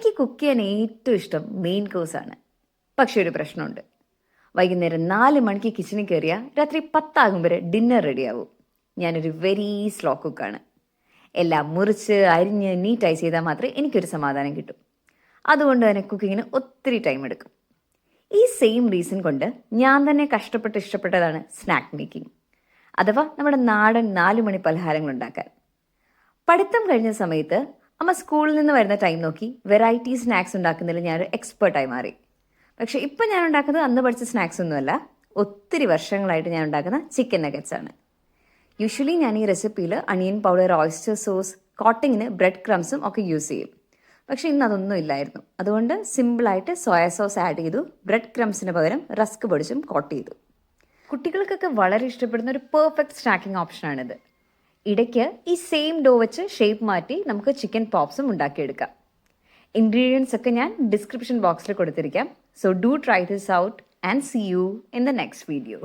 എനിക്ക് കുക്ക് ചെയ്യാൻ ഏറ്റവും ഇഷ്ടം മെയിൻ കോഴ്സാണ്. പക്ഷെ ഒരു പ്രശ്നമുണ്ട്. വൈകുന്നേരം 4 മണിക്ക് കിച്ചണിൽ കയറിയാൽ രാത്രി 10 വരെ ഡിന്നർ റെഡിയാവും. ഞാനൊരു വെരി സ്ലോ കുക്കാണ്. എല്ലാം മുറിച്ച് അരിഞ്ഞ് നീറ്റായി ചെയ്താൽ മാത്രമേ എനിക്കൊരു സമാധാനം കിട്ടൂ. അതുകൊണ്ട് തന്നെ കുക്കിങ്ങിന് ഒത്തിരി ടൈം എടുക്കും. ഈ സെയിം റീസൺ കൊണ്ട് ഞാൻ തന്നെ കഷ്ടപ്പെട്ട് ഇഷ്ടപ്പെട്ടതാണ് സ്നാക്ക് മേക്കിംഗ്, അഥവാ നമ്മുടെ നാടൻ 4 മണി പലഹാരങ്ങൾ ഉണ്ടാക്കാൻ. പഠിത്തം കഴിഞ്ഞ സമയത്ത് അമ്മ സ്കൂളിൽ നിന്ന് വരുന്ന ടൈം നോക്കി വെറൈറ്റി സ്നാക്സ് ഉണ്ടാക്കുന്നതിൽ ഞാനൊരു എക്സ്പേർട്ടായി മാറി. പക്ഷേ ഇപ്പം ഞാൻ ഉണ്ടാക്കുന്നത് അന്ന് പഠിച്ച സ്നാക്സ് ഒന്നുമല്ല, ഒത്തിരി വർഷങ്ങളായിട്ട് ഞാൻ ഉണ്ടാക്കുന്ന ചിക്കൻ നഗറ്റ്സ് ആണ്. യൂഷ്വലി ഞാൻ ഈ റെസിപ്പിയിൽ അണിയൻ പൗഡർ, ഓയിസ്റ്റർ സോസ്, കോട്ടിങ്ങിന് ബ്രെഡ് ക്രംസും ഒക്കെ യൂസ് ചെയ്യും. പക്ഷേ ഇന്ന് അതൊന്നും ഇല്ലായിരുന്നു. അതുകൊണ്ട് സിമ്പിളായിട്ട് സോയ സോസ് ആഡ് ചെയ്തു, ബ്രെഡ് ക്രംസിന് പകരം റസ്ക് പൊടിച്ചും കോട്ട് ചെയ്തു. കുട്ടികൾക്കൊക്കെ വളരെ ഇഷ്ടപ്പെടുന്ന ഒരു പെർഫെക്റ്റ് സ്നാക്കിംഗ് ഓപ്ഷനാണിത്. ഇടയ്ക്ക് ഈ സെയിം ഡോ വെച്ച് ഷേപ്പ് മാറ്റി നമുക്ക് ചിക്കൻ പോപ്സും ഉണ്ടാക്കിയെടുക്കാം. ഇൻഗ്രീഡിയൻസ് ഒക്കെ ഞാൻ ഡിസ്ക്രിപ്ഷൻ ബോക്സിൽ കൊടുത്തിരിക്കാം. So do try this out and see you in the next video.